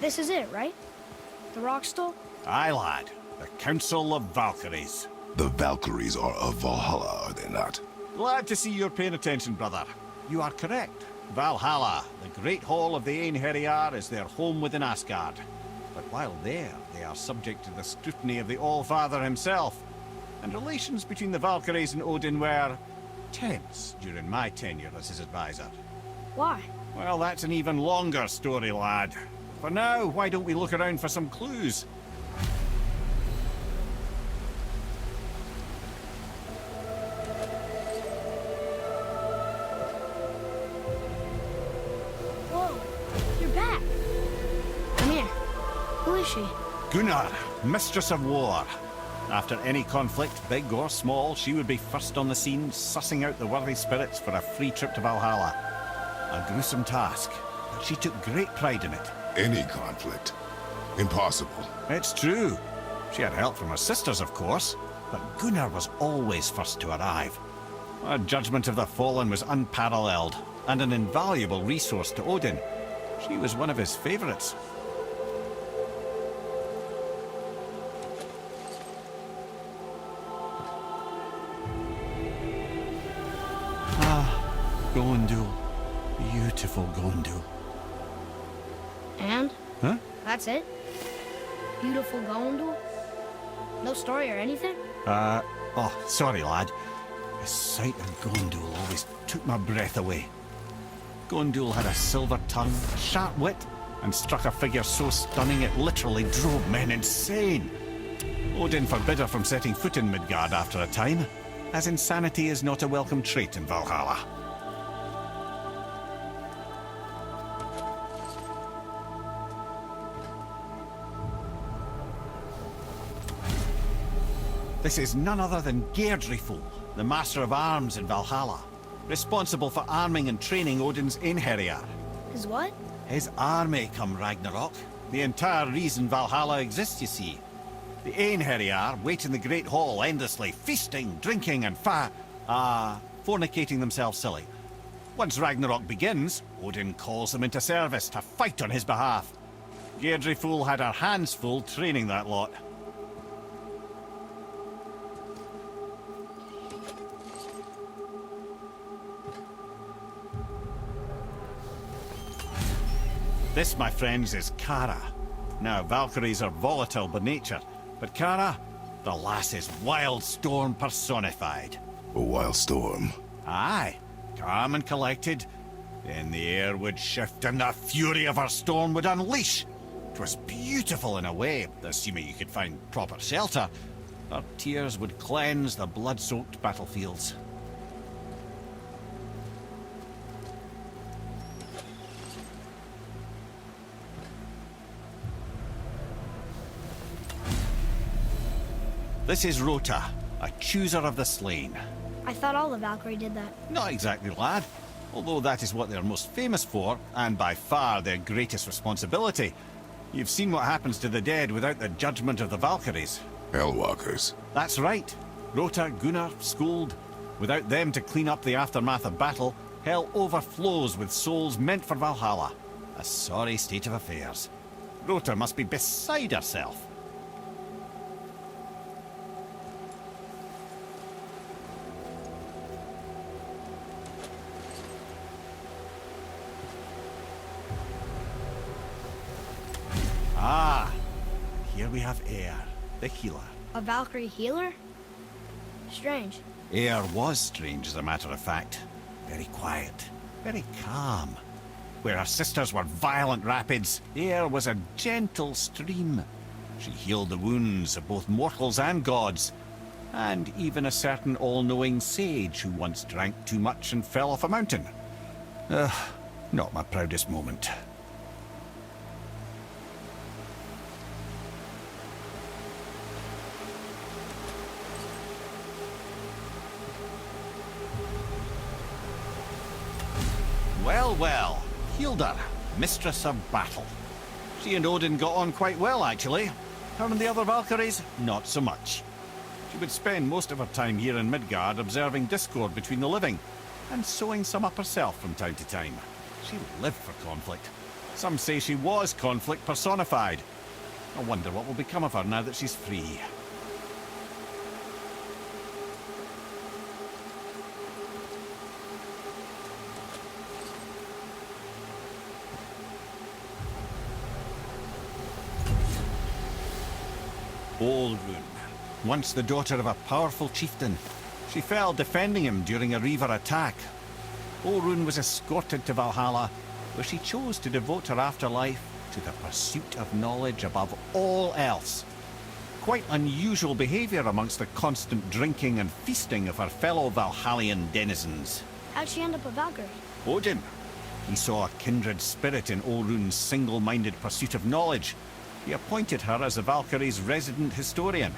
This is it, right? The rock stool? Aye, lad. The Council of Valkyries. The Valkyries are of Valhalla, are they not? Glad to see you're paying attention, brother. You are correct. Valhalla, the great hall of the Einherjar, is their home within Asgard. But while there, they are subject to the scrutiny of the All-Father himself. And relations between the Valkyries and Odin were tense during my tenure as his advisor. Why? Well, that's an even longer story, lad. For now, why don't we look around for some clues? Whoa, you're back. Come here. Who is she? Gunnar, Mistress of War. After any conflict, big or small, she would be first on the scene, sussing out the worthy spirits for a free trip to Valhalla. A gruesome task, but she took great pride in it. Any conflict. Impossible. It's true. She had help from her sisters, of course, but Gunnar was always first to arrive. Her judgment of the fallen was unparalleled, and an invaluable resource to Odin. She was one of his favorites. Gondul. Beautiful Gondul. And? Huh? That's it? Beautiful Gondul? No story or anything? Oh, sorry, lad. The sight of Gondul always took my breath away. Gondul had a silver tongue, sharp wit, and struck a figure so stunning it literally drove men insane. Odin forbid her from setting foot in Midgard after a time, as insanity is not a welcome trait in Valhalla. This is none other than Geirdriful, the Master of Arms in Valhalla, responsible for arming and training Odin's Einherjar. His what? His army come Ragnarok. The entire reason Valhalla exists, you see. The Einherjar wait in the Great Hall endlessly, feasting, drinking, and fornicating themselves silly. Once Ragnarok begins, Odin calls them into service to fight on his behalf. Geirdriful had her hands full training that lot. This, my friends, is Kara. Now, Valkyries are volatile by nature, but Kara, the lass is wild storm personified. A wild storm. Aye, calm and collected. Then the air would shift and the fury of her storm would unleash. 'Twas beautiful in a way, assuming you could find proper shelter. Her tears would cleanse the blood-soaked battlefields. This is Rota, a chooser of the slain. I thought all the Valkyrie did that. Not exactly, lad. Although that is what they're most famous for, and by far their greatest responsibility. You've seen what happens to the dead without the judgment of the Valkyries. Hellwalkers. That's right. Rota, Gunnar, Skuld. Without them to clean up the aftermath of battle, hell overflows with souls meant for Valhalla. A sorry state of affairs. Rota must be beside herself. Ah, here we have Eir, the healer. A Valkyrie healer? Strange. Eir was strange, as a matter of fact. Very quiet, very calm. Where her sisters were violent rapids, Eir was a gentle stream. She healed the wounds of both mortals and gods, and even a certain all-knowing sage who once drank too much and fell off a mountain. Not my proudest moment. Well, Hilda, Mistress of Battle. She and Odin got on quite well, actually. Her and the other Valkyries, not so much. She would spend most of her time here in Midgard observing discord between the living, and sewing some up herself from time to time. She lived for conflict. Some say she was conflict personified. I wonder what will become of her now that she's free. Olrun, once the daughter of a powerful chieftain. She fell defending him during a Reaver attack. Olrun was escorted to Valhalla, where she chose to devote her afterlife to the pursuit of knowledge above all else. Quite unusual behaviour amongst the constant drinking and feasting of her fellow Valhallian denizens. How'd she end up a Valkyrie? Odin. He saw a kindred spirit in Olrun's single-minded pursuit of knowledge. He appointed her as the Valkyrie's resident historian.